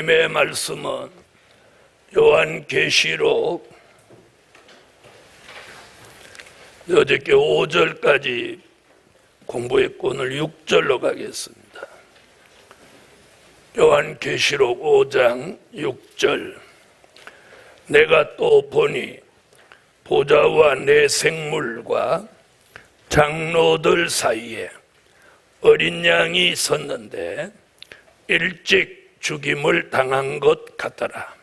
하나님의 말씀은 요한계시록 어저께 5절까지 공부했고 오늘 6절로 가겠습니다. 요한계시록 5장 6절. 내가 또 보니 보좌와 내 생물과 장로들 사이에 어린 양이 섰는데 일찍 죽임을 당한 것 같더라.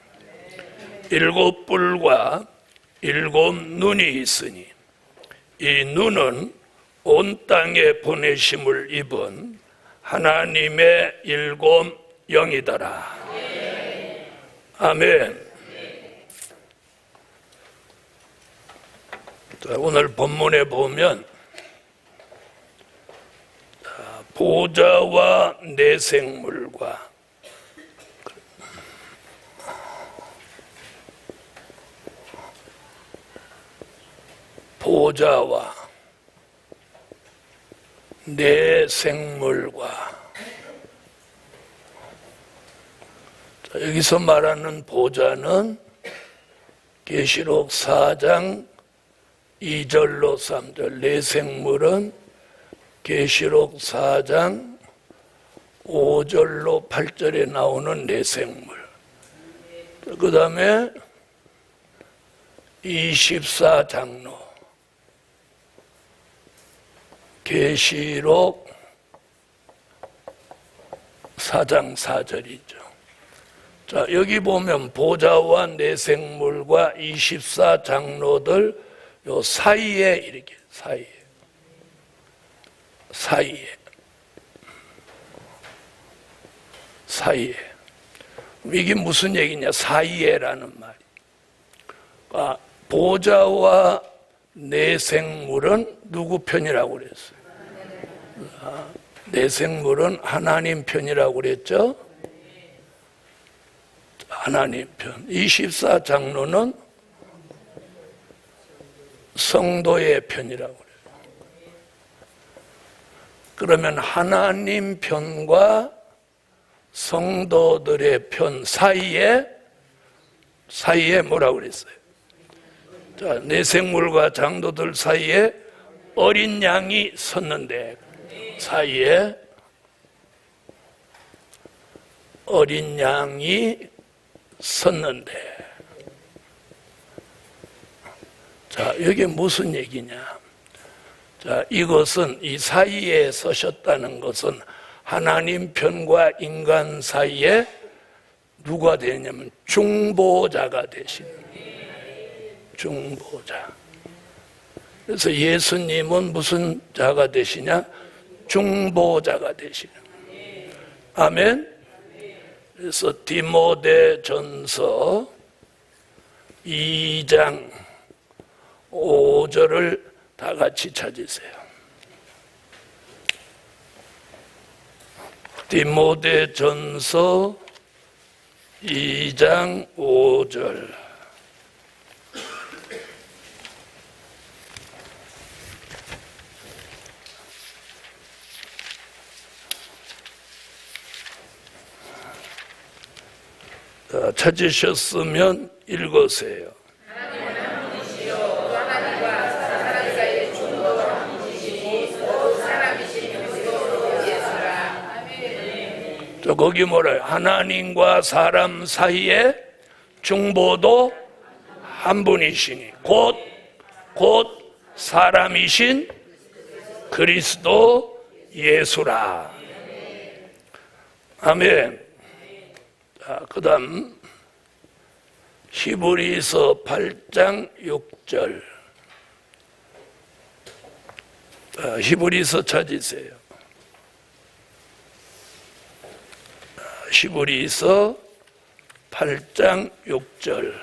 7 뿔과 7 눈이 있으니 이 눈은 온 땅에 보내심을 입은 하나님의 7 영이더라. 아멘. 오늘 본문에 보면 보좌와 내 생물과 보좌와 내 생물과 여기서 말하는 보좌는 계시록 4장 2절로 3절, 내 생물은 계시록 4장 5절로 8절에 나오는 내 생물. 그 다음에 24장로, 계시록 4장 4절이죠. 자, 여기 보면 보좌와 내 생물과 24장로들 요 사이에 이렇게 사이에 이게 무슨 얘기냐? 사이에라는 말이. 그러니까 보좌와 내 생물은 누구 편이라고 그랬어요? 내 생물은 하나님 편이라고 그랬죠? 하나님 편. 24장로는 성도의 편이라고 그래요. 그러면 하나님 편과 성도들의 편 사이에 뭐라고 그랬어요? 자, 내 생물과 장로들 사이에 어린 양이 섰는데 사이에 어린 양이 섰는데 자, 이게 무슨 얘기냐? 자, 이것은 이 사이에 서셨다는 것은 하나님 편과 인간 사이에 누가 되냐면 중보자가 되시는 중보자. 그래서 예수님은 무슨 자가 되시냐? 중보자가 되시는. 아멘. 그래서 디모데전서 2장 5절을 다 같이 찾으세요. 디모데전서 2장 5절. 찾으셨으면 읽으세요. 거기 뭐래요? 하나님과 사람 사이에 중보도 한 분이시니 곧 사람이신 그리스도 예수라. 아멘. 자, 그 다음 히브리서 8장 6절. 히브리서 찾으세요. 히브리서 8장 6절.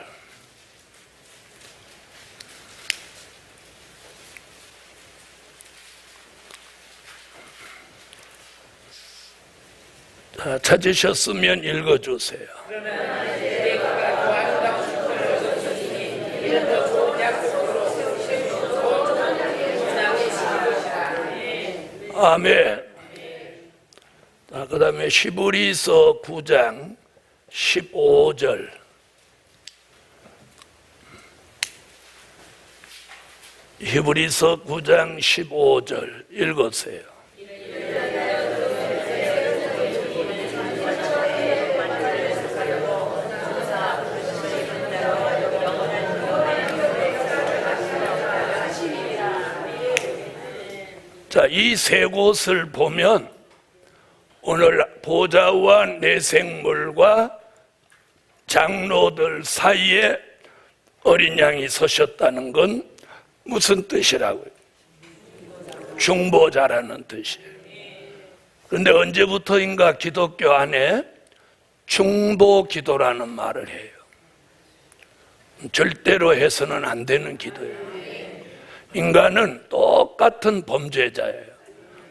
찾으셨으면 읽어주세요. 아멘. 그 다음에 히브리서 9장 15절. 히브리서 9장 15절 읽으세요. 자, 이 세 곳을 보면 오늘 보좌와 내생물과 장로들 사이에 어린 양이 서셨다는 건 무슨 뜻이라고요? 중보자라는 뜻이에요. 그런데 언제부터인가 기독교 안에 중보기도라는 말을 해요. 절대로 해서는 안 되는 기도예요. 인간은 똑같은 범죄자예요.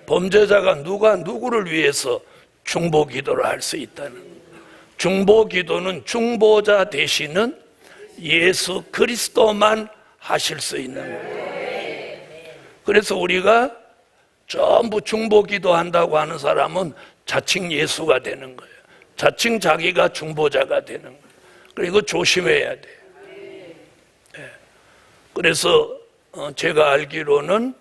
범죄자가 누가 누구를 위해서 중보기도를 할 수 있다는 거예요. 중보기도는 중보자 되시는 예수 그리스도만 하실 수 있는 거예요. 그래서 우리가 전부 중보기도 한다고 하는 사람은 자칭 예수가 되는 거예요. 자칭 자기가 중보자가 되는 거예요. 그리고 조심해야 돼요. 네. 그래서 제가 알기로는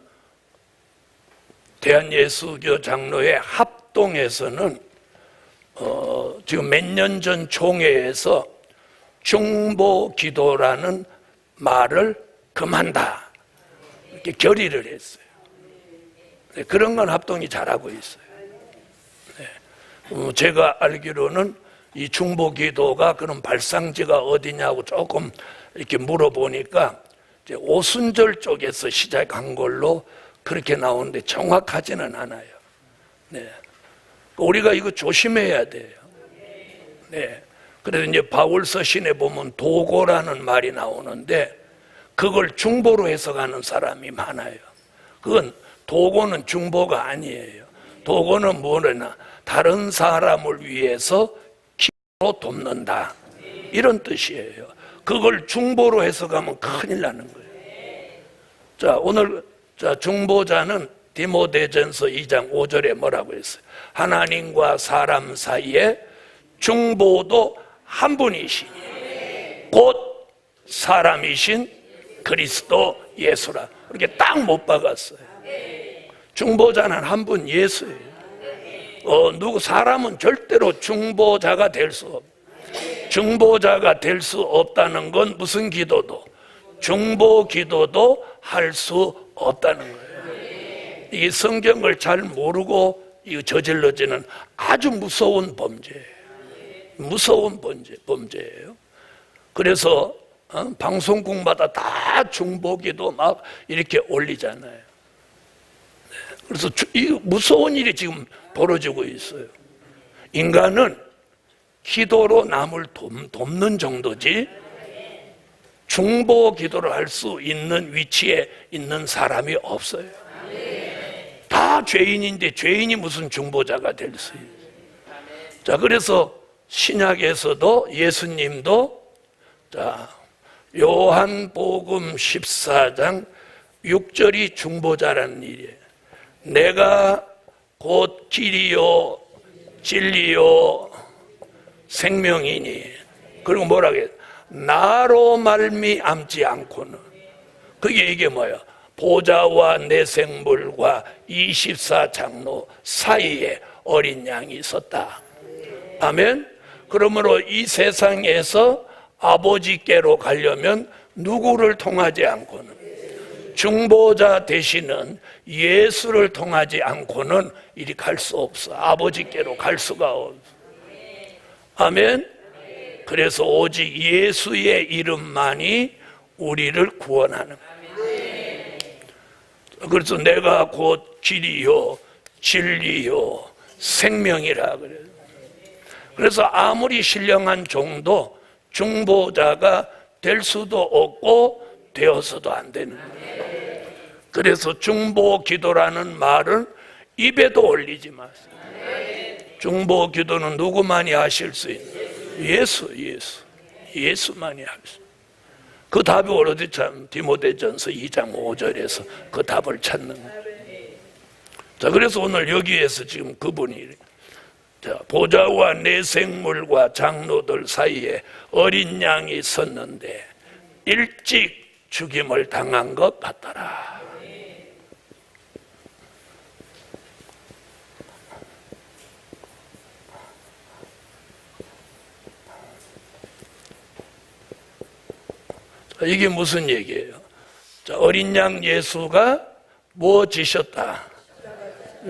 대한예수교 장로회 합동에서는 지금 몇 년 전 총회에서 중보기도라는 말을 금한다 이렇게 결의를 했어요. 네, 그런 건 합동이 잘하고 있어요. 네. 제가 알기로는 이 중보기도가 그런 발상지가 어디냐고 조금 이렇게 물어보니까 이제 오순절 쪽에서 시작한 걸로 그렇게 나오는데 정확하지는 않아요. 네. 우리가 이거 조심해야 돼요. 네. 그래서 이제 바울 서신에 보면 도고라는 말이 나오는데 그걸 중보로 해석하는 사람이 많아요. 그건 도고는 중보가 아니에요. 도고는 뭐냐? 다른 사람을 위해서 기도로 돕는다. 이런 뜻이에요. 그걸 중보로 해석하면 큰일 나는 거예요. 자, 오늘 중보자는 디모데전서 2장 5절에 뭐라고 했어요? 하나님과 사람 사이에 중보도 한 분이시니 곧 사람이신 그리스도 예수라. 이렇게 딱 못 박았어요. 중보자는 한 분 예수예요. 누구 사람은 절대로 중보자가 될 수 없어요. 중보자가 될 수 없다는 건 무슨 기도도 중보 기도도 할 수 없다는 거예요. 이게 성경을 잘 모르고 저질러지는 아주 무서운 범죄예요. 무서운 범죄예요. 그래서 방송국마다 다 중보기도 막 이렇게 올리잖아요. 그래서 이 무서운 일이 지금 벌어지고 있어요. 인간은 기도로 남을 돕는 정도지 중보 기도를 할 수 있는 위치에 있는 사람이 없어요. 다 죄인인데 죄인이 무슨 중보자가 될 수 있어요. 자, 그래서 신약에서도 예수님도 자, 요한복음 14장 6절이 중보자라는 일이에요. 내가 곧 길이요 진리요 생명이니. 그리고 뭐라고 해요? 나로 말미암지 않고는. 그게 이게 뭐야? 보좌와 내생물과 24장로 사이에 어린 양이 있었다. 아멘. 그러므로 이 세상에서 아버지께로 가려면 누구를 통하지 않고는, 중보자 되시는 예수를 통하지 않고는 이리 갈 수 없어. 아버지께로 갈 수가 없어. 아멘. 그래서 오직 예수의 이름만이 우리를 구원하는 거예요. 그래서 내가 곧 길이요 진리요 생명이라 그래요. 그래서 아무리 신령한 종도 중보자가 될 수도 없고 되어서도 안 되는 거예요. 그래서 중보 기도라는 말은 입에도 올리지 마세요. 중보 기도는 누구만이 하실 수 있는? 예수만이 할 수. 그 답이 오로지 참 디모데전서 2장 5절에서 그 답을 찾는 거예요. 자, 그래서 오늘 여기에서 지금 그분이 자, 보좌와 내생물과 장로들 사이에 어린 양이 섰는데 일찍 죽임을 당한 것 같더라. 자, 이게 무슨 얘기예요? 자, 어린 양 예수가 뭐 지셨다?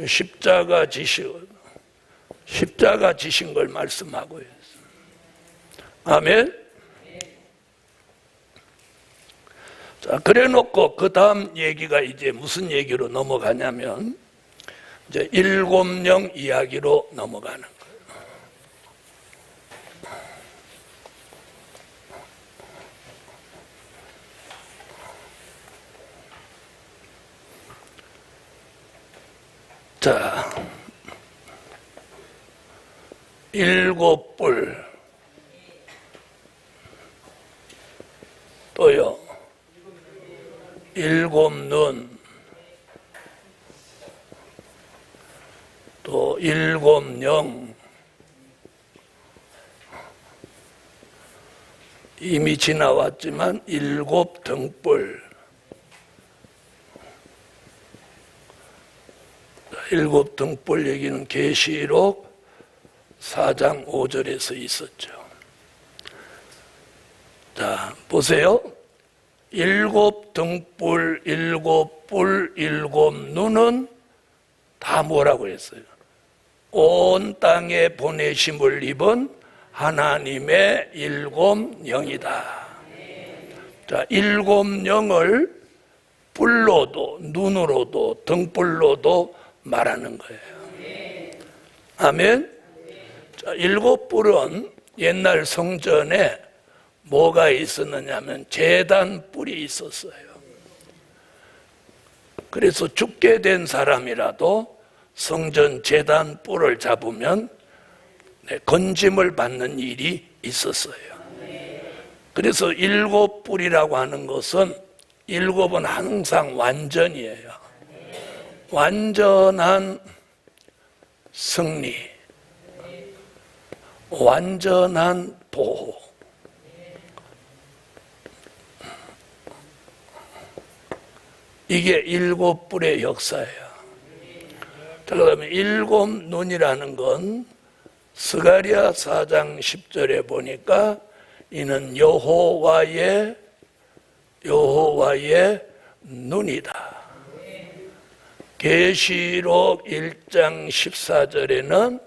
십자가 지신 걸 말씀하고 있어요. 아멘. 자, 그래 놓고 그 다음 얘기가 이제 무슨 얘기로 넘어가냐면 이제 7명 이야기로 넘어가는 거예요. 자, 7뿔 또요 7눈 또 7영 이미 지나왔지만 7등불 7등불 얘기는 계시록 4장 5절에서 있었죠. 자, 보세요. 7등불, 7뿔, 7눈은 다 뭐라고 했어요? 온 땅에 보내심을 입은 하나님의 7영이다. 자, 7영을 뿔로도, 눈으로도, 등불로도 말하는 거예요. 아멘. 자, 7뿔은 옛날 성전에 뭐가 있었느냐 하면 제단 뿔이 있었어요. 그래서 죽게 된 사람이라도 성전 제단 뿔을 잡으면 건짐을 받는 일이 있었어요. 그래서 7뿔이라고 하는 것은 7은 항상 완전이에요. 완전한 승리, 완전한 보호. 이게 7뿔의 역사예요. 자, 그러면 7눈이라는 건 스가랴 4장 10절에 보니까 이는 여호와의 눈이다. 계시록 1장 14절에는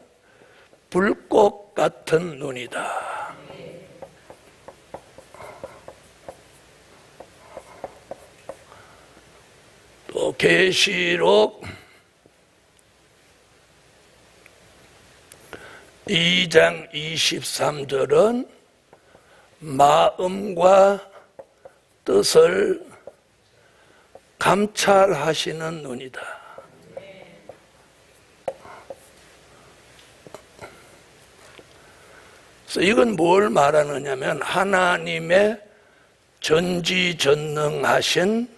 불꽃 같은 눈이다. 또 계시록 2장 23절은 마음과 뜻을 감찰하시는 눈이다. 그래서 이건 뭘 말하느냐면 하나님의 전지전능하신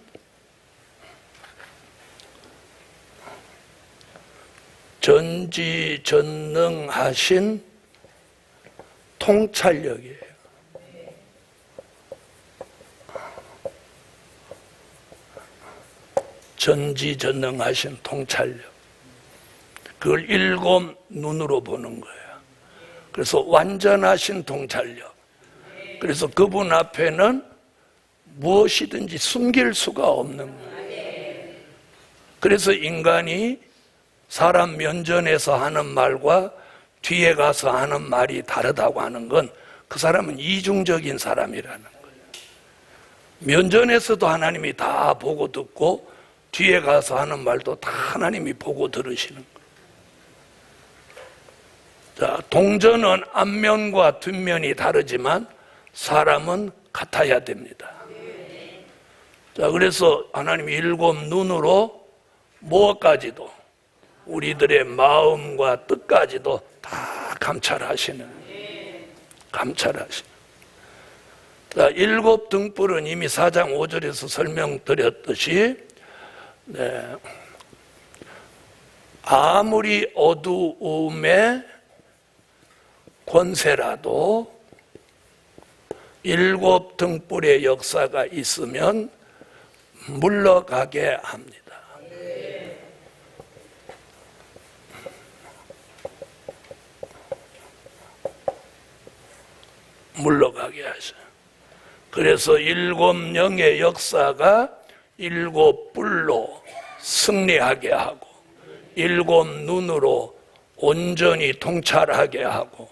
통찰력이에요. 전지전능하신 통찰력. 그걸 7눈으로 보는 거예요. 그래서 완전하신 통찰력. 그래서 그분 앞에는 무엇이든지 숨길 수가 없는 거예요. 그래서 인간이 사람 면전에서 하는 말과 뒤에 가서 하는 말이 다르다고 하는 건 그 사람은 이중적인 사람이라는 거예요. 면전에서도 하나님이 다 보고 듣고 뒤에 가서 하는 말도 다 하나님이 보고 들으시는 거예요. 자, 동전은 앞면과 뒷면이 다르지만 사람은 같아야 됩니다. 자, 그래서 하나님이 7눈으로 무엇까지도 우리들의 마음과 뜻까지도 다 감찰하시는. 자, 7등불은 이미 4장 5절에서 설명드렸듯이 아무리 어두움에 권세라도 7 등불의 역사가 있으면 물러가게 합니다. 물러가게 하셔요. 그래서 7 영의 역사가 7 불로 승리하게 하고 7 눈으로 온전히 통찰하게 하고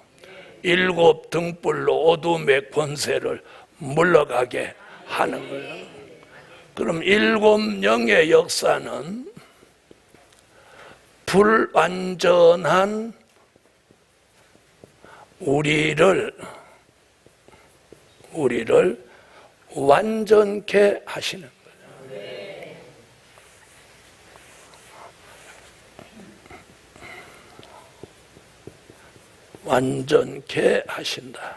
7 등불로 어둠의 권세를 물러가게 하는 거예요. 그럼 7 영의 역사는 불완전한 우리를 완전케 하시는 거예요. 완전케 하신다.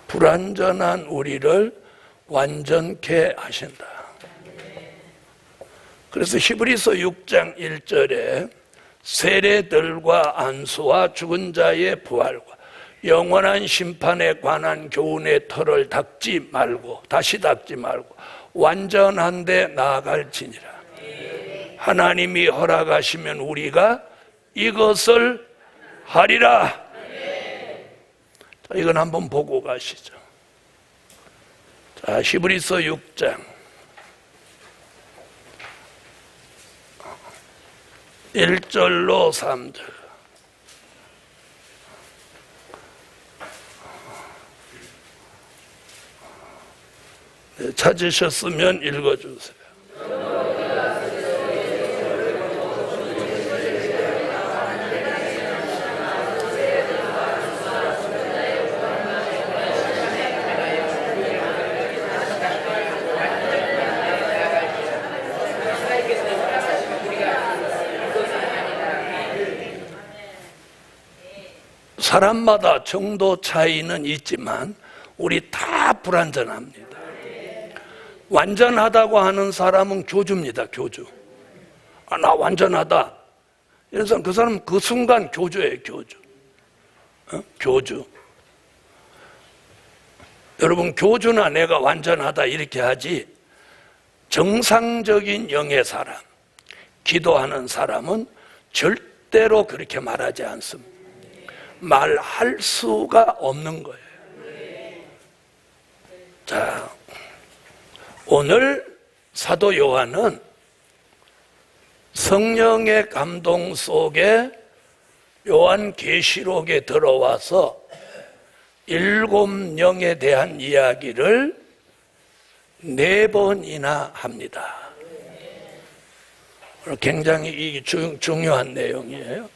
불완전한 우리를 완전케 하신다. 그래서 히브리서 6장 1절에 세례들과 안수와 죽은 자의 부활과 영원한 심판에 관한 교훈의 털을 다시 닦지 말고 완전한 데 나아갈지니라. 하나님이 허락하시면 우리가 이것을 하리라. 자, 이건 한번 보고 가시죠. 자, 히브리서 6장 1절로 3절. 네, 찾으셨으면 읽어주세요. 사람마다 정도 차이는 있지만 우리 다 불완전합니다. 완전하다고 하는 사람은 교주입니다. 교주. 나 완전하다. 이런 사람, 그 사람은 그 순간 교주예요. 교주. 교주. 여러분, 교주나 내가 완전하다 이렇게 하지, 정상적인 영의 사람, 기도하는 사람은 절대로 그렇게 말하지 않습니다. 말할 수가 없는 거예요. 자, 오늘 사도 요한은 성령의 감동 속에 요한계시록에 들어와서 7 영에 대한 이야기를 4번이나 합니다. 굉장히 중요한 내용이에요.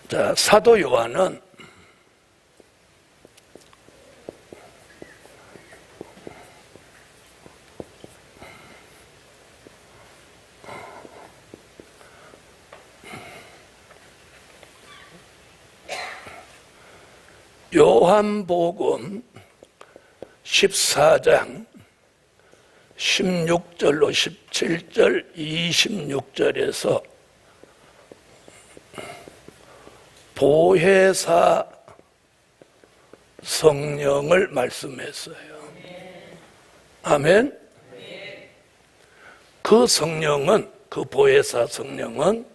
자, 사도 요한은 요한복음 14장 16절로 17절 26절에서 보혜사 성령을 말씀했어요. 아멘. 그 성령은, 그 보혜사 성령은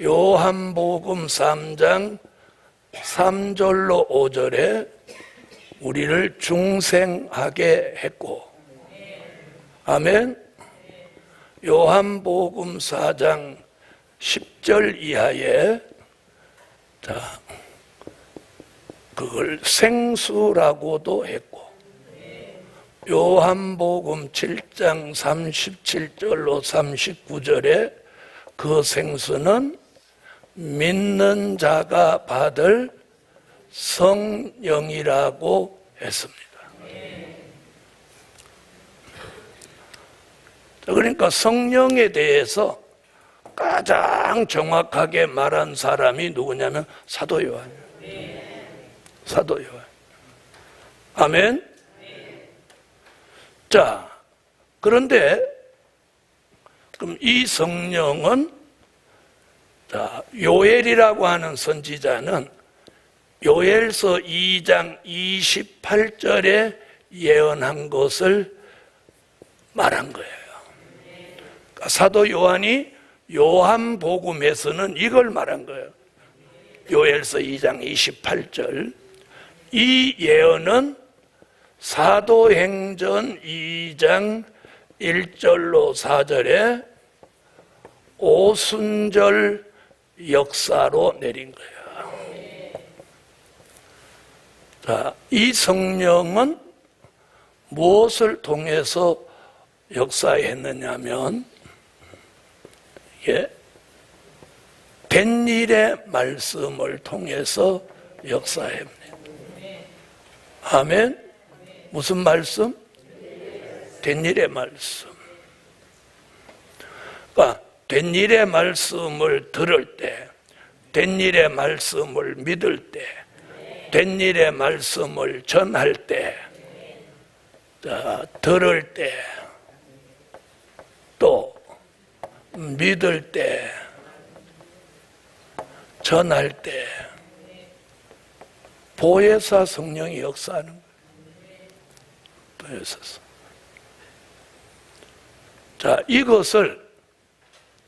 요한복음 3장 3절로 5절에 우리를 중생하게 했고, 아멘. 요한복음 4장 10절 이하에 그걸 생수라고도 했고, 요한복음 7장 37절로 39절에 그 생수는 믿는 자가 받을 성령이라고 했습니다. 그러니까 성령에 대해서 가장 정확하게 말한 사람이 누구냐면 사도 요한이에요. 사도 요한. 아멘. 자, 그런데 그럼 이 성령은, 자, 요엘이라고 하는 선지자는 요엘서 2장 28절에 예언한 것을 말한 거예요. 그러니까 사도 요한이 요한복음에서는 이걸 말한 거예요. 요엘서 2장 28절. 이 예언은 사도행전 2장 1절로 4절에 오순절 역사로 내린 거예요. 자, 이 성령은 무엇을 통해서 역사했느냐면, 이게 된 일의 말씀을 통해서 역사합니다. 아멘. 무슨 말씀? 된 일의 말씀. 그러니까 된 일의 말씀을 들을 때, 된 일의 말씀을 믿을 때, 된 일의 말씀을 전할 때, 들을 때, 또 믿을 때, 전할 때 보혜사 성령이 역사하는 거예요. 보혜사. 자, 이것을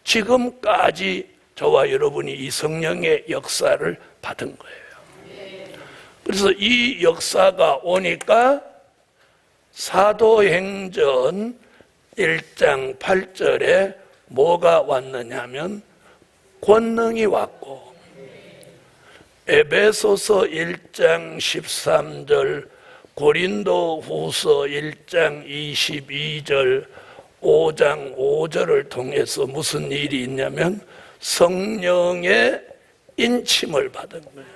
지금까지 저와 여러분이 이 성령의 역사를 받은 거예요. 그래서 이 역사가 오니까 사도행전 1장 8절에 뭐가 왔느냐면 권능이 왔고, 에베소서 1장 13절, 고린도 후서 1장 22절, 5장 5절을 통해서 무슨 일이 있냐면 성령의 인침을 받은 거예요.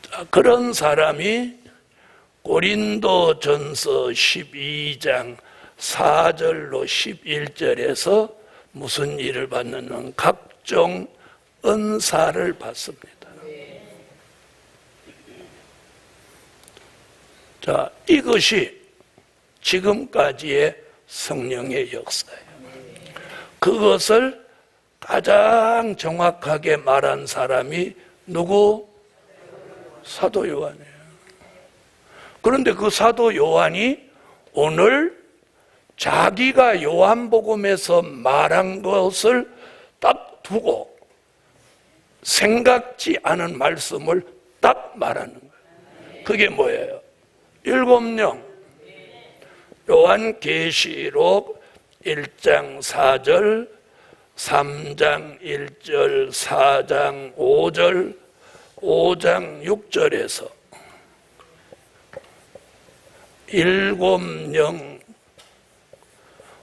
자, 그런 사람이 고린도 전서 12장 4절로 11절에서 무슨 일을 받느냐면 각종 은사를 받습니다. 자, 이것이 지금까지의 성령의 역사예요. 그것을 가장 정확하게 말한 사람이 누구? 사도 요한이에요. 그런데 그 사도 요한이 오늘 자기가 요한복음에서 말한 것을 딱 두고 생각지 않은 말씀을 딱 말하는 거예요. 그게 뭐예요? 7명. 요한계시록 1장 4절, 3장 1절, 4장 5절, 5장 6절에서 7명,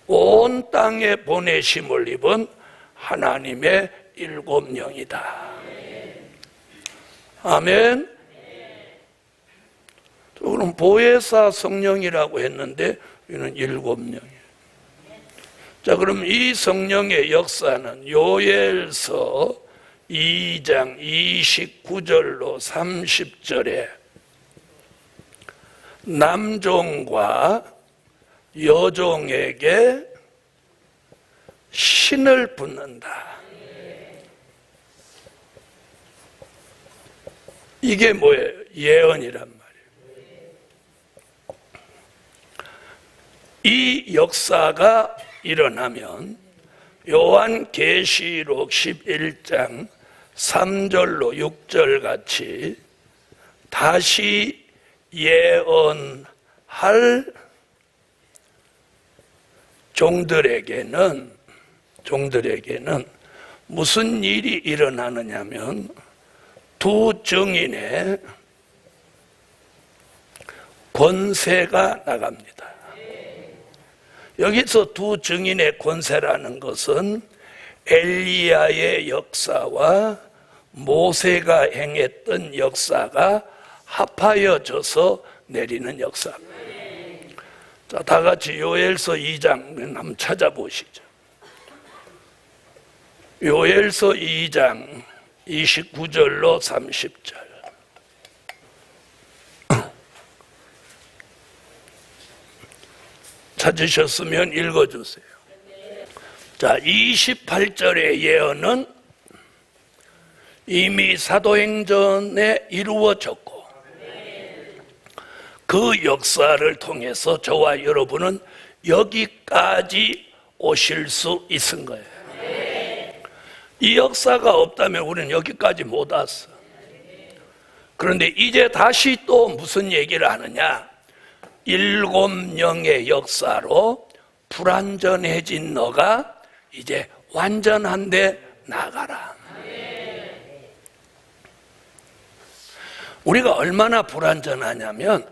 온 땅에 보내심을 입은 하나님의 7명이다. 아멘. 그럼 보혜사 성령이라고 했는데 이는 7명이에요. 자, 그럼 이 성령의 역사는 요엘서 2장 29절로 30절에 남종과 여종에게 신을 붓는다. 이게 뭐예요? 예언이란 말이에요. 이 역사가 일어나면 요한계시록 11장 3절로 6절 같이 다시 예언할 종들에게는 무슨 일이 일어나느냐면 두 증인의 권세가 나갑니다. 여기서 두 증인의 권세라는 것은 엘리야의 역사와 모세가 행했던 역사가 합하여져서 내리는 역사입니다. 자, 다 같이 요엘서 2장 한번 찾아보시죠. 요엘서 2장 29절로 30절. 찾으셨으면 읽어주세요. 자, 28절의 예언은 이미 사도행전에 이루어졌고 그 역사를 통해서 저와 여러분은 여기까지 오실 수 있은 거예요. 이 역사가 없다면 우리는 여기까지 못 왔어. 그런데 이제 다시 또 무슨 얘기를 하느냐? 7영의 역사로 불완전해진 너가 이제 완전한 데 나가라. 우리가 얼마나 불완전하냐면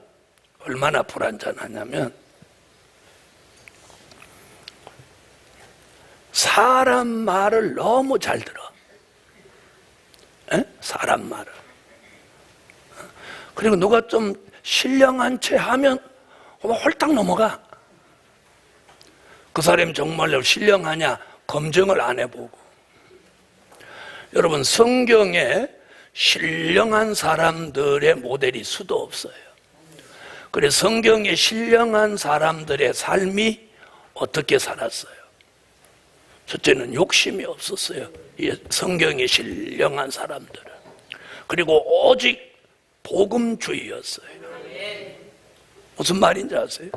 사람 말을 너무 잘 들어. 사람 말을. 그리고 누가 좀 신령한 채 하면 홀딱 넘어가. 그 사람이 정말로 신령하냐 검증을 안 해보고. 여러분, 성경에 신령한 사람들의 모델이 수도 없어요. 그래서 성경에 신령한 사람들의 삶이 어떻게 살았어요? 첫째는 욕심이 없었어요. 이 성경에 신령한 사람들은. 그리고 오직 복음주의였어요. 무슨 말인지 아세요?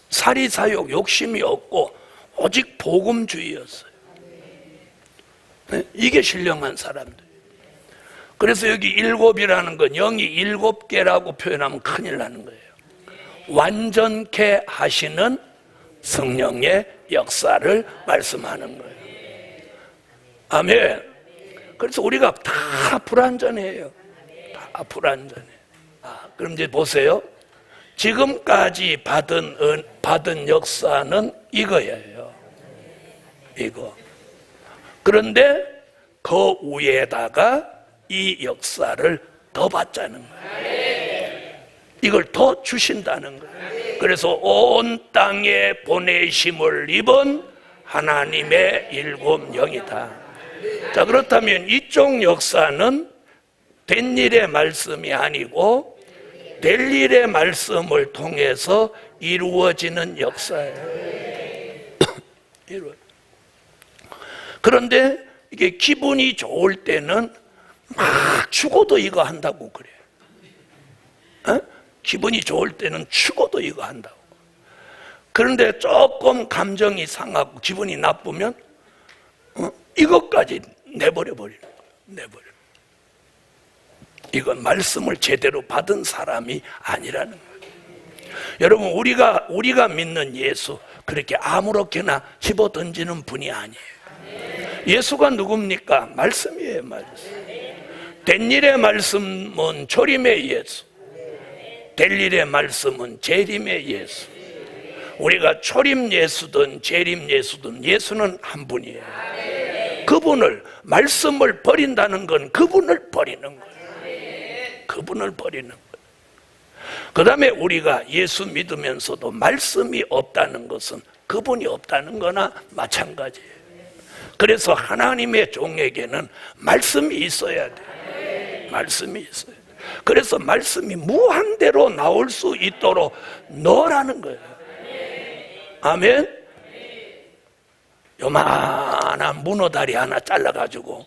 사리사욕, 욕심이 없고 오직 복음주의였어요. 네? 이게 신령한 사람들. 그래서 여기 7이라는 건 0이 7개라고 표현하면 큰일 나는 거예요. 완전케 하시는 성령의 역사를 말씀하는 거예요. 아멘. 그래서 우리가 다 불완전해요. 다 불완전해. 그럼 이제 보세요. 지금까지 받은 역사는 이거예요. 이거. 그런데 그 위에다가 이 역사를 더 받자는 거예요. 이걸 더 주신다는 거예요. 그래서 온 땅에 보내심을 입은 하나님의 7영이다. 자, 그렇다면 이쪽 역사는 된 일의 말씀이 아니고 될 일의 말씀을 통해서 이루어지는 역사예요. 그런데 이게 기분이 좋을 때는 막 죽어도 이거 한다고 그래. 기분이 좋을 때는 죽어도 이거 한다고. 그런데 조금 감정이 상하고 기분이 나쁘면 이것까지 내버려 버리는 거예요. 내버려. 이건 말씀을 제대로 받은 사람이 아니라는 거예요. 여러분, 우리가 믿는 예수 그렇게 아무렇게나 집어 던지는 분이 아니에요. 예수가 누굽니까? 말씀이에요, 말씀. 된 일의 말씀은 조림의 예수, 될 일의 말씀은 재림의 예수. 우리가 초림 예수든 재림 예수든 예수는 한 분이에요. 그분을, 말씀을 버린다는 건 그분을 버리는 거예요. 그분을 버리는 거예요. 그 다음에 우리가 예수 믿으면서도 말씀이 없다는 것은 그분이 없다는 거나 마찬가지예요. 그래서 하나님의 종에게는 말씀이 있어야 돼요. 말씀이 있어요. 그래서 말씀이 무한대로 나올 수 있도록 넣으라는 거예요. 아멘. 요만한 문어다리 하나 잘라가지고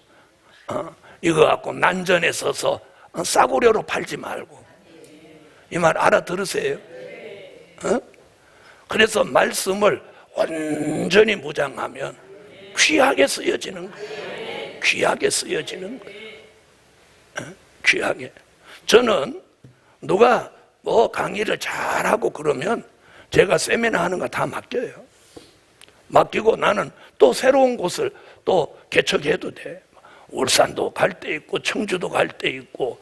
이거 갖고 난전에 서서 싸구려로 팔지 말고. 이 말 알아들으세요? 그래서 말씀을 온전히 무장하면 귀하게 쓰여지는 거예요. 귀하게 쓰여지는 거예요. 귀하게. 저는 누가 뭐 강의를 잘하고 그러면 제가 세미나 하는 거 다 맡겨요. 맡기고 나는 또 새로운 곳을 또 개척해도 돼. 울산도 갈 때 있고 청주도 갈 때 있고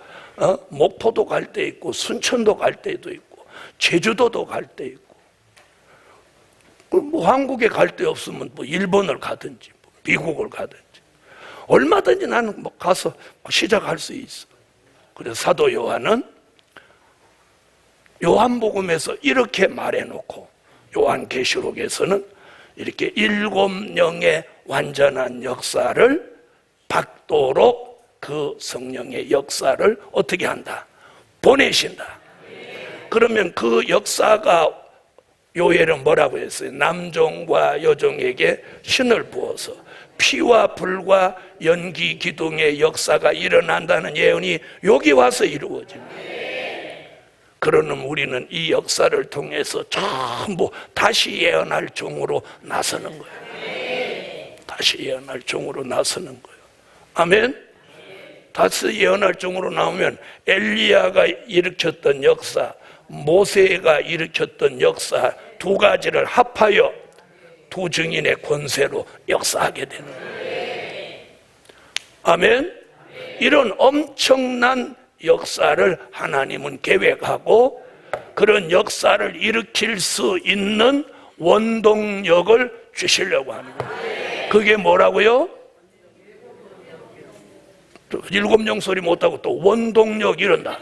목포도 갈 때 있고 순천도 갈 때도 있고 제주도도 갈 때 있고 뭐 한국에 갈 데 없으면 뭐 일본을 가든지 뭐 미국을 가든지 얼마든지 나는 뭐 가서 시작할 수 있어. 그래서 사도 요한은 요한복음에서 이렇게 말해놓고 요한계시록에서는 이렇게 7영의 완전한 역사를 받도록 그 성령의 역사를 어떻게 한다? 보내신다. 그러면 그 역사가 요엘은 뭐라고 했어요? 남종과 여종에게 신을 부어서 피와 불과 연기 기둥의 역사가 일어난다는 예언이 여기 와서 이루어집니다. 그러면 우리는 이 역사를 통해서 전부 다시 예언할 종으로 나서는 거예요. 다시 예언할 종으로 나서는 거예요. 아멘? 다시 예언할 종으로 나오면 엘리야가 일으켰던 역사, 모세가 일으켰던 역사 두 가지를 합하여 두 증인의 권세로 역사하게 되는 거예요. 아멘? 이런 엄청난 역사를 하나님은 계획하고 그런 역사를 일으킬 수 있는 원동력을 주시려고 하는 거예요. 그게 뭐라고요? 일곱 영 소리 못하고 또 원동력 이런다.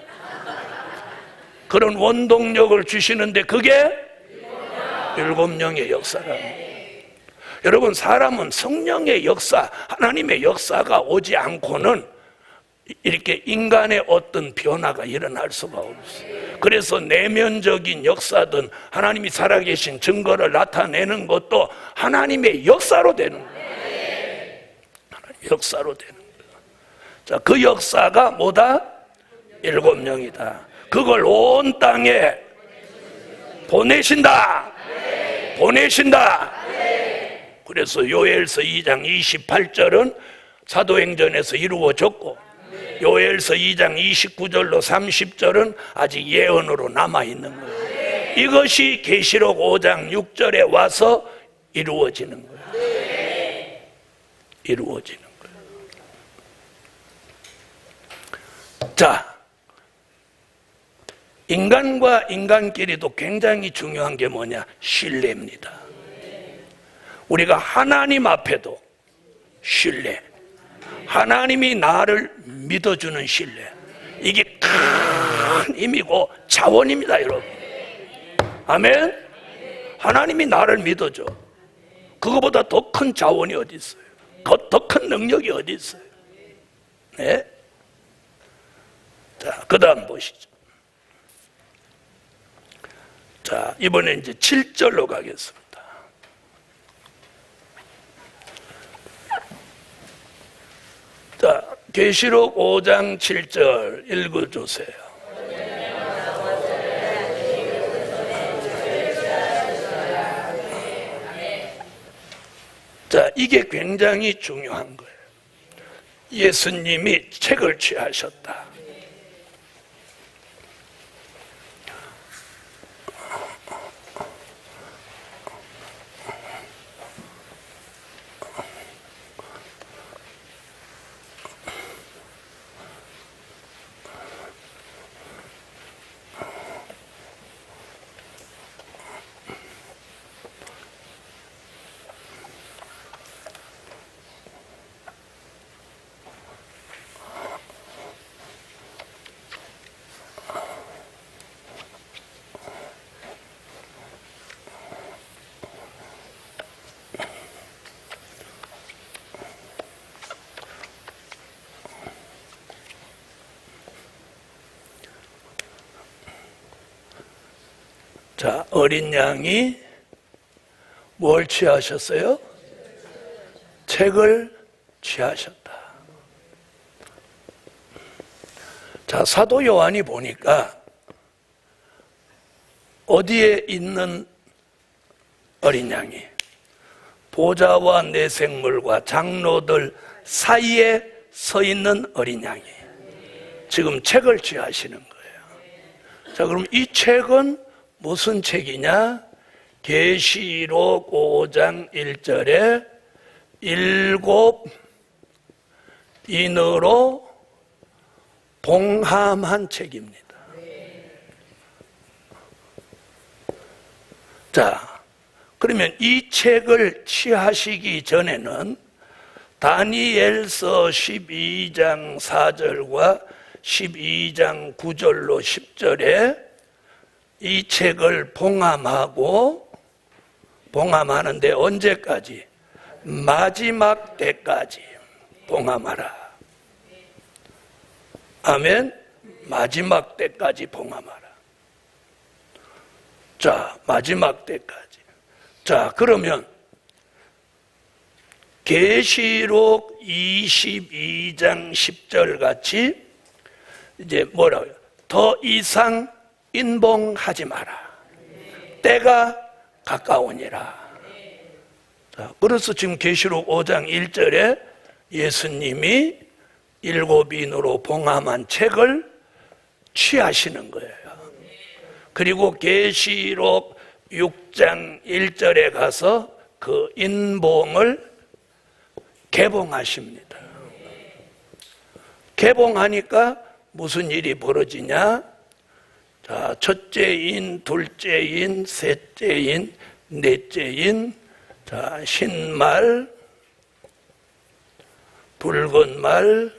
그런 원동력을 주시는데 그게 일곱 영의 역사라는 거예요. 여러분, 사람은 성령의 역사, 하나님의 역사가 오지 않고는 이렇게 인간의 어떤 변화가 일어날 수가 없어요. 그래서 내면적인 역사든 하나님이 살아계신 증거를 나타내는 것도 하나님의 역사로 되는 거예요. 하나님의 역사로 되는 거예요. 자, 그 역사가 뭐다? 일곱 영이다. 그걸 온 땅에 보내신다. 보내신다. 그래서 요엘서 2장 28절은 사도행전에서 이루어졌고 요엘서 2장 29절로 30절은 아직 예언으로 남아있는 거예요. 이것이 계시록 5장 6절에 와서 이루어지는 거예요. 이루어지는 거예요. 자, 인간과 인간끼리도 굉장히 중요한 게 뭐냐? 신뢰입니다. 우리가 하나님 앞에도 신뢰, 하나님이 나를 믿어주는 신뢰, 이게 큰 힘이고 자원입니다, 여러분. 아멘? 하나님이 나를 믿어줘. 그거보다 더 큰 자원이 어디 있어요? 더 큰 능력이 어디 있어요? 네? 자, 그 다음 보시죠. 자, 이번에 이제 7절로 가겠습니다. 자, 계시록 5장 7절 읽어주세요. 자, 이게 굉장히 중요한 거예요. 예수님이 책을 취하셨다. 자, 어린 양이 뭘 취하셨어요? 책을 취하셨다. 자, 사도 요한이 보니까 어디에 있는 어린 양이? 보좌와 내생물과 장로들 사이에 서 있는 어린 양이 지금 책을 취하시는 거예요. 자, 그럼 이 책은 무슨 책이냐? 계시록 5장 1절에 일곱 인으로 봉함한 책입니다. 자, 그러면 이 책을 취하시기 전에는 다니엘서 12장 4절과 12장 9절로 10절에 이 책을 봉함하는데 언제까지? 마지막 때까지 봉함하라. 아멘. 마지막 때까지 봉함하라. 자, 마지막 때까지. 자, 그러면 계시록 22장 10절 같이 이제 뭐라고요? 더 이상 인봉하지 마라. 때가 가까우니라. 자, 그래서 지금 계시록 5장 1절에 예수님이 7인으로 봉함한 책을 취하시는 거예요. 그리고 계시록 6장 1절에 가서 그 인봉을 개봉하십니다. 개봉하니까 무슨 일이 벌어지냐? 자, 첫째인, 둘째인, 셋째인, 넷째인, 자, 흰말, 붉은 말,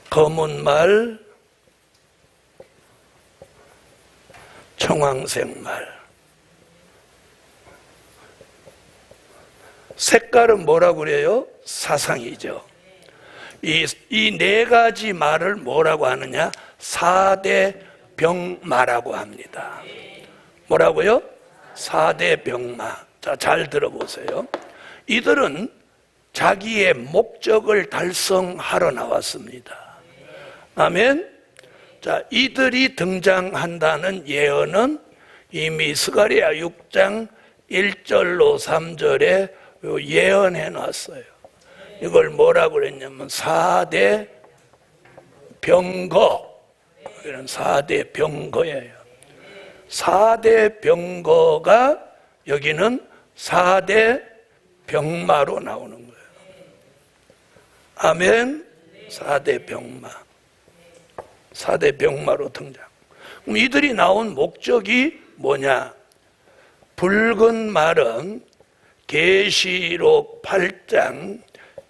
검은 말, 청황색 말. 색깔은 뭐라고 그래요? 사상이죠. 이 네 가지 말을 뭐라고 하느냐? 4대 병마라고 합니다. 뭐라고요? 4대 병마. 자, 잘 들어보세요. 이들은 자기의 목적을 달성하러 나왔습니다. 아멘. 자, 이들이 등장한다는 예언은 이미 스가랴 6장 1절로 3절에 예언해 놨어요. 이걸 뭐라고 그랬냐면 4대 병거. 이런 4대 병거예요. 4대 병거가 여기는 4대 병마로 나오는 거예요. 아멘. 4대 병마. 4대 병마로 등장. 그럼 이들이 나온 목적이 뭐냐? 붉은 말은 계시록 8장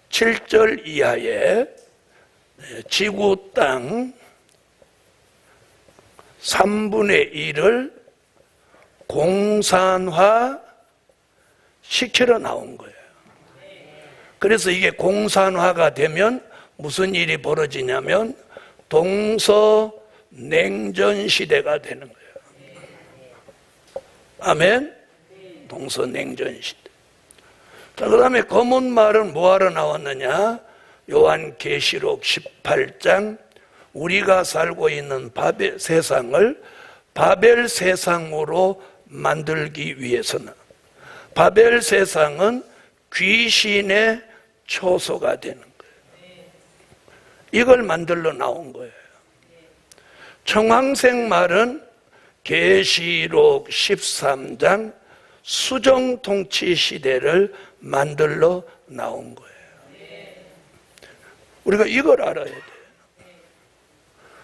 7절 이하에 지구 땅 3분의 1을 공산화 시키러 나온 거예요. 그래서 이게 공산화가 되면 무슨 일이 벌어지냐면 동서냉전 시대가 되는 거예요. 아멘. 동서냉전 시대. 자, 그 다음에 검은 말은 뭐하러 나왔느냐? 요한계시록 18장 우리가 살고 있는 바벨 세상을 바벨 세상으로 만들기 위해서는, 바벨 세상은 귀신의 초소가 되는 거예요. 이걸 만들러 나온 거예요. 청황색 말은 계시록 13장 수정통치 시대를 만들러 나온 거예요. 우리가 이걸 알아야 돼요.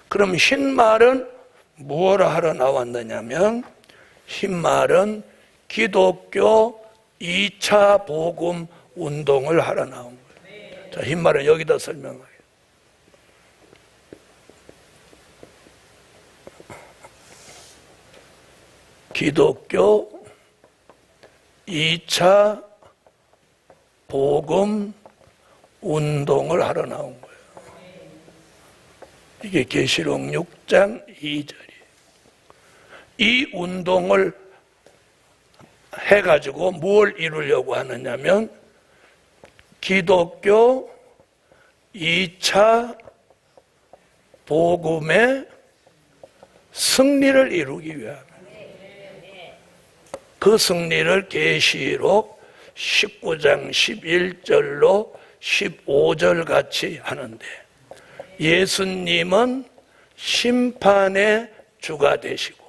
그럼 흰말은 뭐라 하러 나왔느냐면, 흰말은 기독교 2차 복음 운동을 하러 나온 거예요. 자, 흰말은 여기다 설명해요. 기독교 2차 복음 운동을 하러 나온 거예요. 이게 계시록 6장 2절이에요. 이 운동을 해가지고 뭘 이루려고 하느냐면 기독교 2차 복음의 승리를 이루기 위함. 그 승리를 계시록 19장 11절로 15절 같이 하는데, 예수님은 심판의 주가 되시고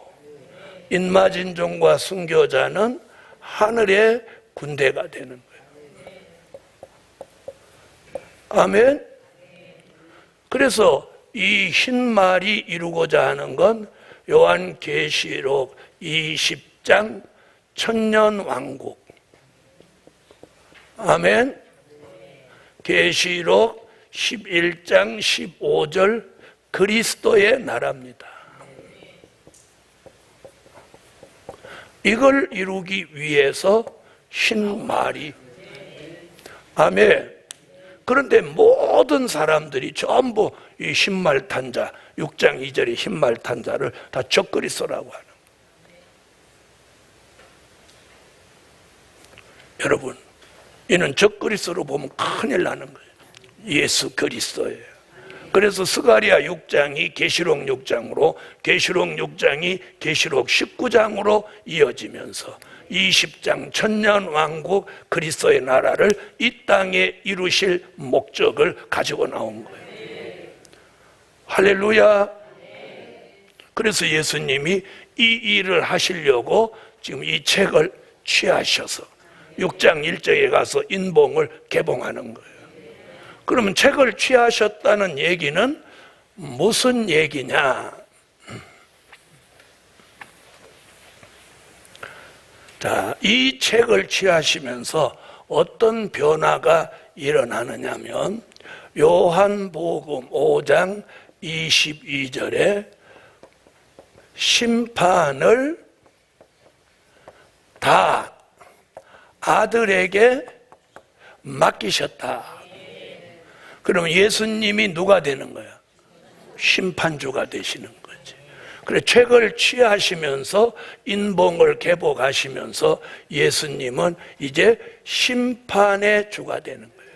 인마진종과 순교자는 하늘의 군대가 되는 거예요. 아멘. 그래서 이 흰말이 이루고자 하는 건 요한계시록 20장 천년왕국. 아멘. 계시록 11장 15절 그리스도의 나라입니다. 이걸 이루기 위해서 흰말이. 아멘. 그런데 모든 사람들이 전부 이 흰말탄자, 6장 2절의 흰말탄자를 다 적그리스도라고 하는 거예요. 여러분, 이는 적그리스도로 보면 큰일 나는 거예요. 예수 그리스도예요. 그래서 스가랴 6장이 계시록 6장으로, 계시록 6장이 계시록 19장으로 이어지면서 20장 천년 왕국 그리스도의 나라를 이 땅에 이루실 목적을 가지고 나온 거예요. 할렐루야. 그래서 예수님이 이 일을 하시려고 지금 이 책을 취하셔서 6장 1절에 가서 인봉을 개봉하는 거예요. 그러면 책을 취하셨다는 얘기는 무슨 얘기냐? 자, 이 책을 취하시면서 어떤 변화가 일어나느냐면 요한복음 5장 22절에 심판을 다 아들에게 맡기셨다. 그러면 예수님이 누가 되는 거야? 심판주가 되시는 거지. 그래, 책을 취하시면서 인봉을 개복하시면서 예수님은 이제 심판의 주가 되는 거예요.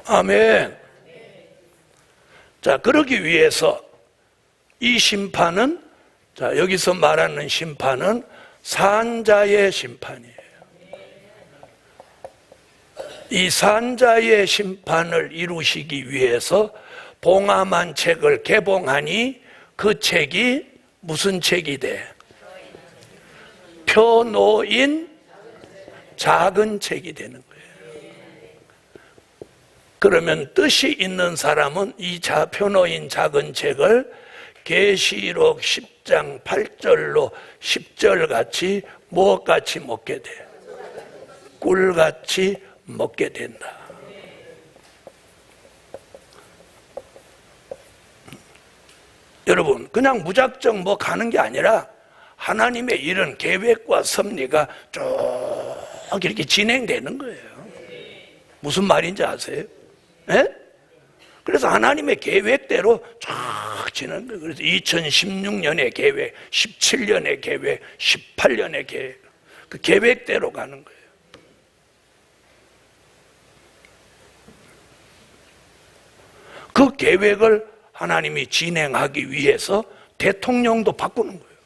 아멘. 자, 그러기 위해서 이 심판은, 자, 여기서 말하는 심판은 산자의 심판이에요. 이 산자의 심판을 이루시기 위해서 봉함한 책을 개봉하니 그 책이 무슨 책이 돼? 펴놓인 작은 책이 되는 거예요. 그러면 뜻이 있는 사람은 이 펴놓인 작은 책을 계시록 10장 8절로 10절 같이 무엇같이 먹게 돼? 꿀같이 먹게 된다. 여러분, 그냥 무작정 뭐 가는 게 아니라 하나님의 이런 계획과 섭리가 쭉 이렇게 진행되는 거예요. 무슨 말인지 아세요? 네? 그래서 하나님의 계획대로 쫙 진행하는 거예요. 그래서 2016년의 계획, 17년의 계획, 18년의 계획, 그 계획대로 가는 거예요. 그 계획을 하나님이 진행하기 위해서 대통령도 바꾸는 거예요.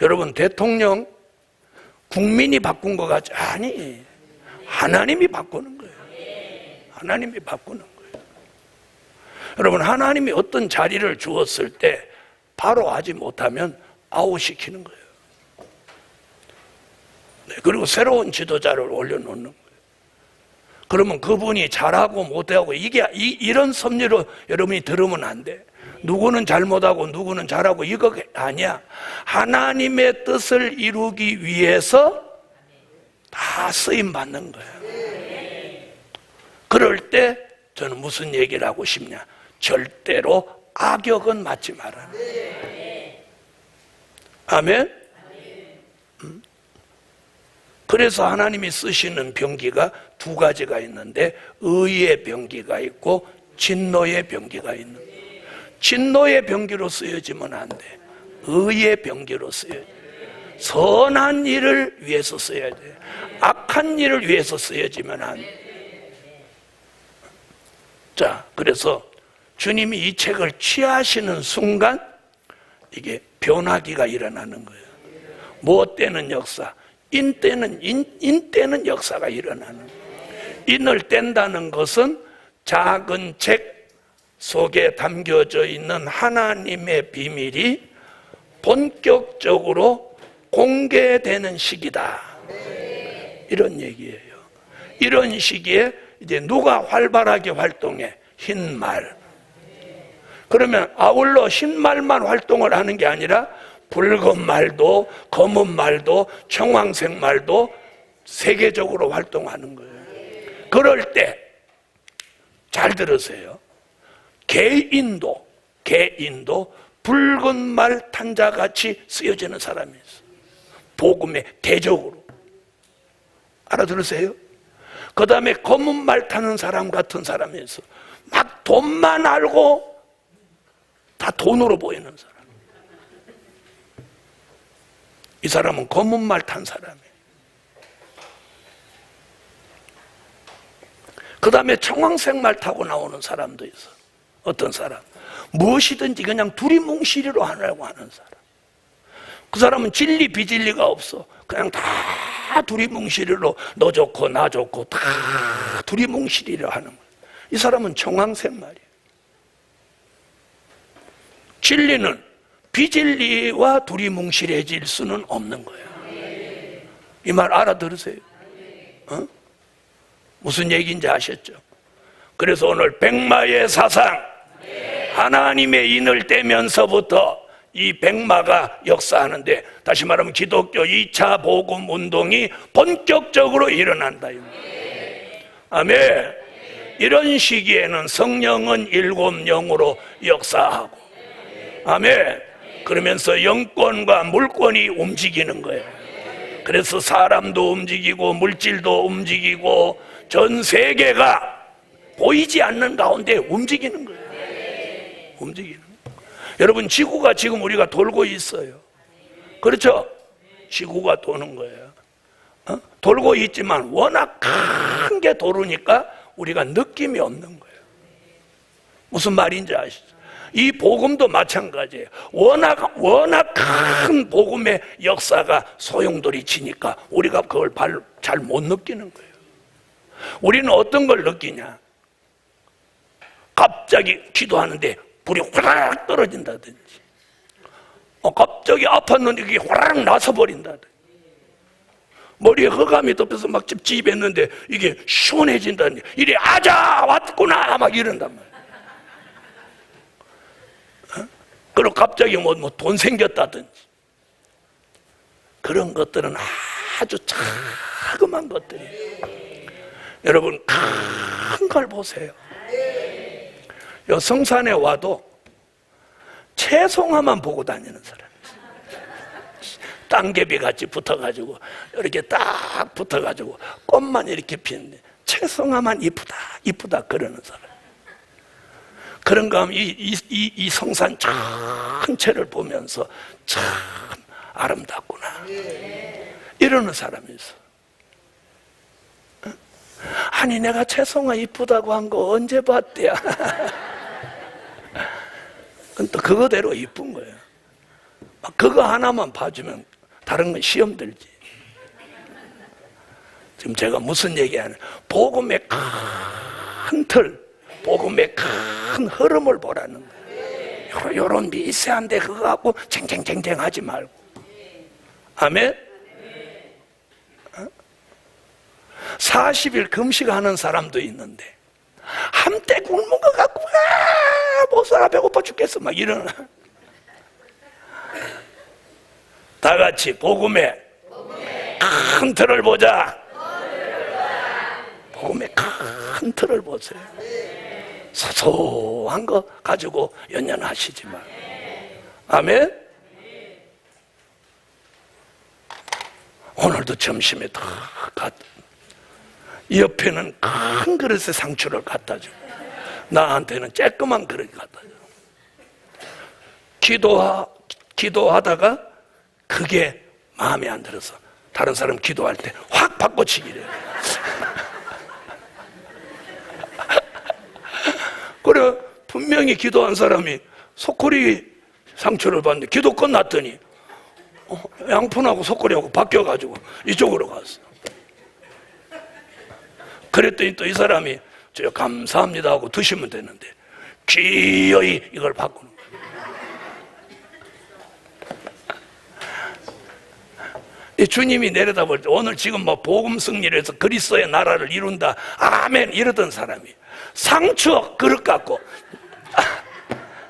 여러분, 대통령 국민이 바꾼 것 같지? 아니, 하나님이 바꾸는 거예요. 하나님이 바꾸는 거예요. 여러분, 하나님이 어떤 자리를 주었을 때 바로 하지 못하면 아웃시키는 거예요. 네, 그리고 새로운 지도자를 올려놓는 거예요. 그러면 그분이 잘하고 못하고 이런 섭리로 여러분이 들으면 안 돼. 누구는 잘못하고 누구는 잘하고 이거 아니야. 하나님의 뜻을 이루기 위해서 다 쓰임 받는 거야. 그럴 때 저는 무슨 얘기를 하고 싶냐? 절대로 악역은 맡지 마라. 아멘? 그래서 하나님이 쓰시는 병기가 두 가지가 있는데 의의 병기가 있고 진노의 병기가 있는 거예요. 진노의 병기로 쓰여지면 안 돼. 의의 병기로 써야 돼. 선한 일을 위해서 써야 돼. 악한 일을 위해서 쓰여지면 안 돼. 자, 그래서 주님이 이 책을 취하시는 순간 이게 변화기가 일어나는 거예요. 무엇 때는 역사, 인 때는 역사가 일어나는 거예요. 인을 뗀다는 것은 작은 책 속에 담겨져 있는 하나님의 비밀이 본격적으로 공개되는 시기다. 이런 얘기예요. 이런 시기에 이제 누가 활발하게 활동해? 흰말. 그러면 아울러 흰말만 활동을 하는 게 아니라 붉은 말도 검은 말도 청황색 말도 세계적으로 활동하는 거예요. 그럴 때 잘 들으세요. 개인도 붉은 말 탄자같이 쓰여지는 사람이 있어. 복음의 대적으로. 알아들으세요? 그 다음에 검은 말 타는 사람 같은 사람이 있어. 막 돈만 알고 다 돈으로 보이는 사람. 이 사람은 검은 말 탄 사람이에요. 그 다음에 청황색 말 타고 나오는 사람도 있어. 어떤 사람? 무엇이든지 그냥 두리뭉실이로 하려고 하는 사람. 그 사람은 진리 비진리가 없어. 그냥 다 두리뭉실이로 너 좋고 나 좋고 다 두리뭉실이로 하는 거야. 이 사람은 청황색 말이에요. 진리는 비진리와 두리뭉실해질 수는 없는 거예요. 이 말 알아들으세요? 어? 무슨 얘기인지 아셨죠? 그래서 오늘 백마의 사상, 하나님의 인을 떼면서부터 이 백마가 역사하는데, 다시 말하면 기독교 2차 복음 운동이 본격적으로 일어난다. 아멘. 이런 시기에는 성령은 일곱 영으로 역사하고, 아멘. 그러면서 영권과 물권이 움직이는 거예요. 그래서 사람도 움직이고 물질도 움직이고 전 세계가 보이지 않는 가운데 움직이는 거예요. 움직이는 거예요. 여러분, 지구가 지금 우리가 돌고 있어요. 그렇죠? 지구가 도는 거예요. 돌고 있지만 워낙 큰 게 도르니까 우리가 느낌이 없는 거예요. 무슨 말인지 아시죠? 이 복음도 마찬가지예요. 워낙 큰 복음의 역사가 소용돌이 치니까 우리가 그걸 잘 못 느끼는 거예요. 우리는 어떤 걸 느끼냐? 갑자기 기도하는데 불이 후라락 떨어진다든지, 갑자기 아팠는데 이게 후라락 나서버린다든지, 머리에 흑암이 덮여서 막 찝찝했는데 이게 시원해진다든지, 이래 아자 왔구나 막 이런단 말이에요. 그리고 갑자기 돈 생겼다든지, 그런 것들은 아주 자그마한 것들이에요. 여러분, 큰 걸 보세요. 요 성산에 와도 채송화만 보고 다니는 사람, 땅개비 같이 붙어가지고 이렇게 딱 붙어가지고 꽃만 이렇게 피는데 채송화만 이쁘다 그러는 사람. 그런가 하면 이 성산 전체를 보면서 참 아름답구나 이러는 사람이 있어. 아니, 내가 채송화 이쁘다고 한 거 언제 봤대야? 또 그거대로 이쁜 거예요. 막 그거 하나만 봐주면 다른 건 시험 들지. 지금 제가 무슨 얘기하는, 복음의 큰 틀, 복음의 큰 흐름을 보라는 거예요. 요런 미세한데 그거 갖고 쟁쟁쟁쟁 하지 말고. 아멘? 40일 금식하는 사람도 있는데 한때 굶은 것 같고 못 살아 배고파 죽겠어 막 이러나. 다 같이 복음의 큰 틀을 보자. 복음의 큰 틀을 보세요. 사소한 거 가지고 연연하시지 마. 아멘? 오늘도 점심에 다 옆에는 큰 그릇에 상추를 갖다 주고 나한테는 쬐끄만 그릇 갖다 줘. 기도하다가 그게 마음에 안 들어서 다른 사람 기도할 때 확 바꿔치기래요. 그래, 분명히 기도한 사람이 소쿠리 상처를 받는데 기도 끝났더니 양푼하고 소쿠리하고 바뀌어가지고 이쪽으로 갔어. 그랬더니 또 이 사람이 저 감사합니다 하고 드시면 되는데 기어이 이걸 바꾸는 거예요. 이 주님이 내려다볼 때 오늘 지금 뭐 복음 승리를 해서 그리스도의 나라를 이룬다 아멘 이러던 사람이 상추 그릇 갖고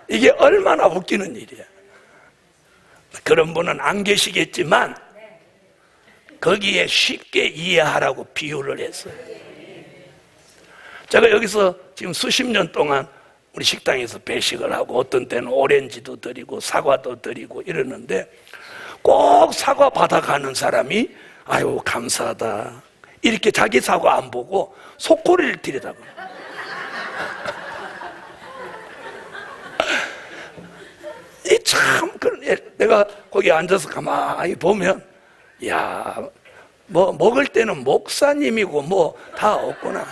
이게 얼마나 웃기는 일이야. 그런 분은 안 계시겠지만 거기에 쉽게 이해하라고 비유를 했어요. 제가 여기서 지금 수십 년 동안 우리 식당에서 배식을 하고 어떤 때는 오렌지도 드리고 사과도 드리고 이러는데 꼭 사과 받아가는 사람이 아유 감사하다 이렇게 자기 사과 안 보고 속꼬리를 들여다봐. 이 참 내가 거기 앉아서 가만히 보면 야 뭐 먹을 때는 목사님이고 뭐 다 없구나.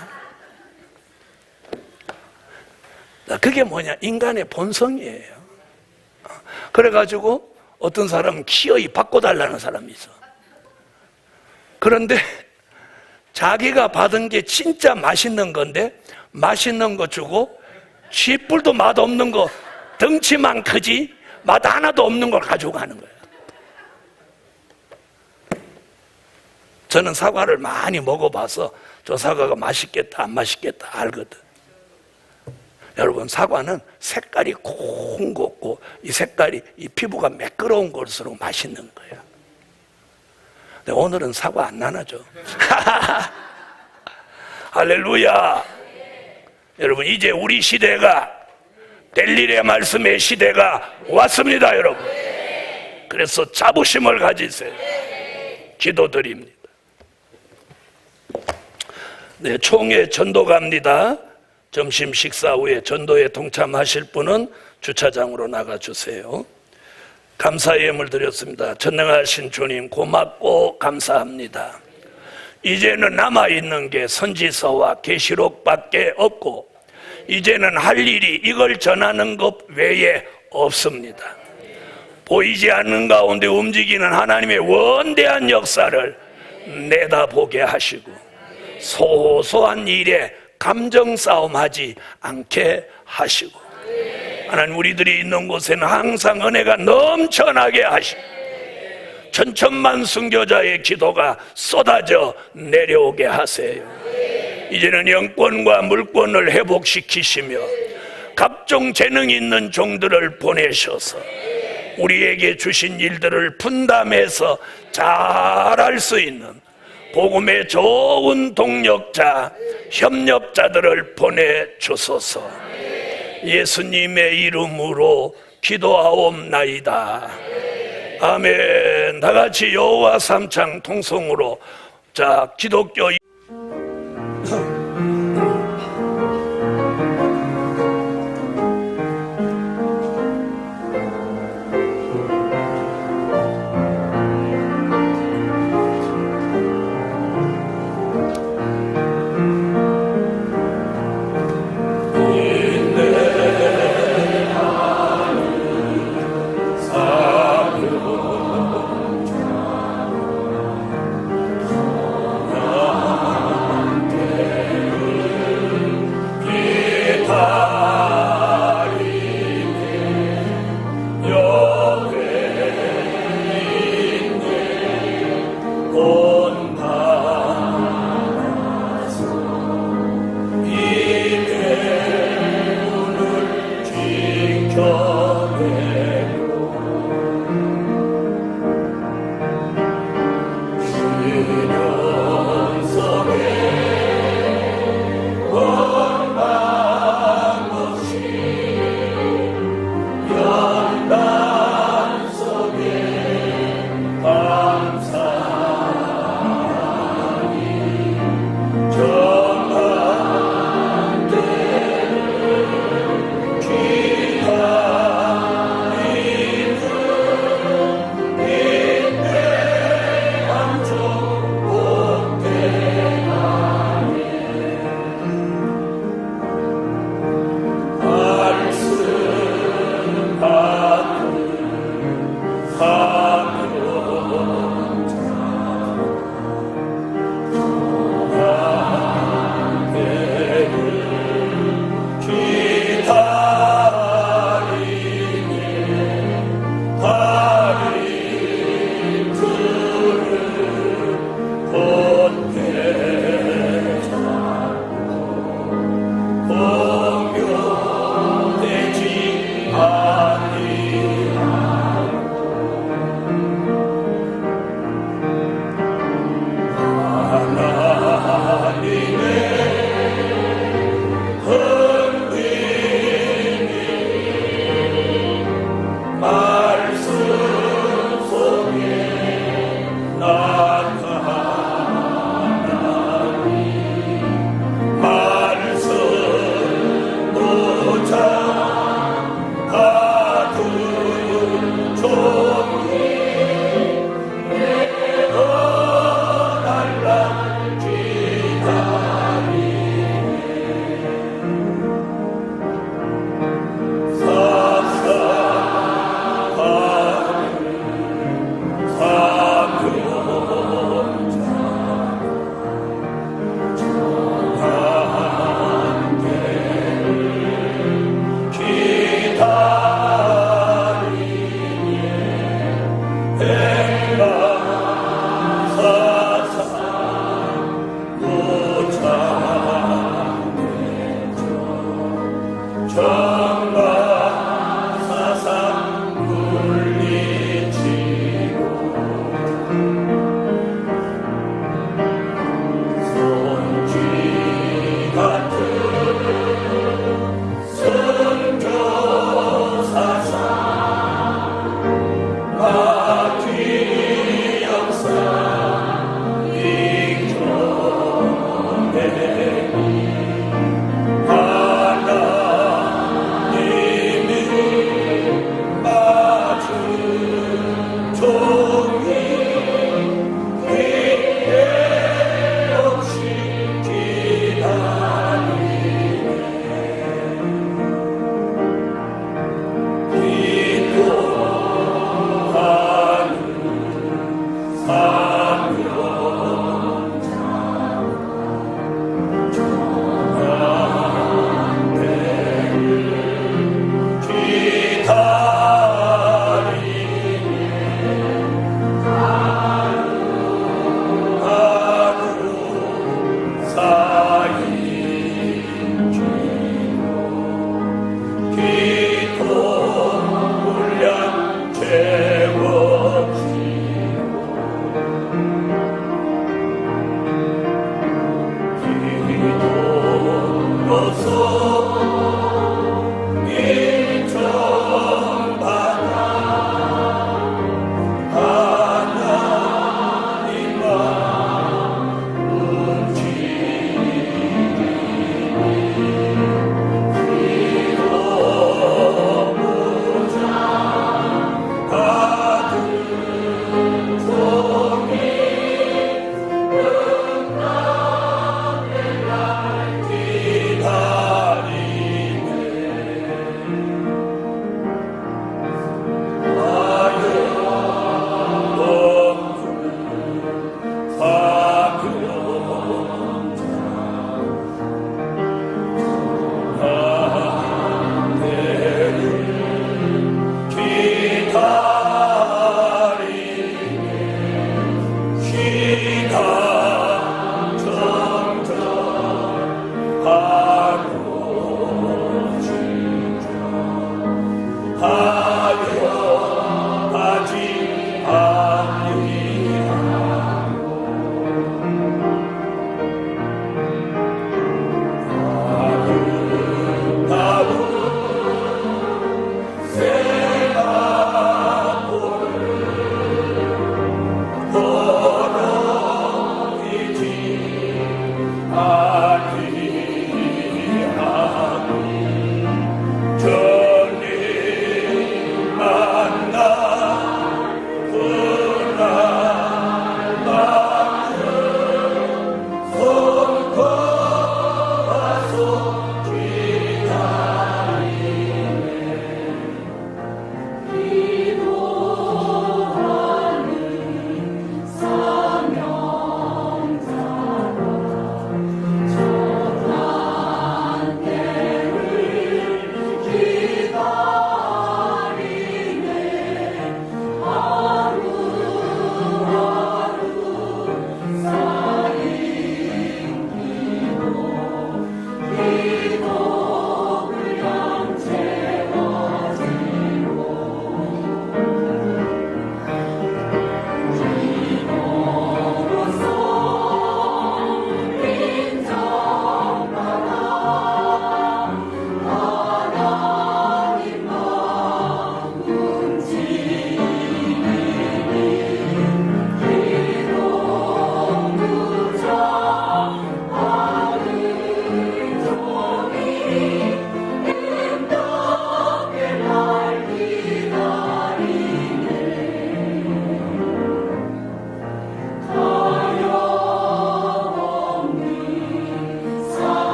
그게 뭐냐? 인간의 본성이에요. 그래가지고 어떤 사람은 기어이 바꿔달라는 사람이 있어. 그런데 자기가 받은 게 진짜 맛있는 건데 맛있는 거 주고 쥐뿔도 맛없는 거 덩치만 크지 맛 하나도 없는 걸 가지고 가는 거예요. 저는 사과를 많이 먹어봐서 저 사과가 맛있겠다 안 맛있겠다 알거든. 여러분 사과는 색깔이 콩고고 이 색깔이 이 피부가 매끄러운 걸수록 맛있는 거예요. 근데 오늘은 사과 안 나눠줘. 할렐루야. 여러분 이제 우리 시대가 델릴의 말씀의 시대가 왔습니다. 여러분 그래서 자부심을 가지세요. 기도드립니다. 네, 총회 전도 갑니다. 점심 식사 후에 전도에 동참하실 분은 주차장으로 나가주세요. 감사의 예물 드렸습니다. 전능하신 주님 고맙고 감사합니다. 이제는 남아있는 게 선지서와 계시록밖에 없고 이제는 할 일이 이걸 전하는 것 외에 없습니다. 보이지 않는 가운데 움직이는 하나님의 원대한 역사를 내다보게 하시고 소소한 일에 감정 싸움하지 않게 하시고 하나님 우리들이 있는 곳에는 항상 은혜가 넘쳐나게 하시고 천천만 순교자의 기도가 쏟아져 내려오게 하세요. 이제는 영권과 물권을 회복시키시며 각종 재능 있는 종들을 보내셔서 우리에게 주신 일들을 분담해서 잘할 수 있는 복음의 좋은 동력자, 협력자들을 보내주소서. 예수님의 이름으로 기도하옵나이다. 아멘. 다 같이 여호와 삼창 통성으로 자 기독교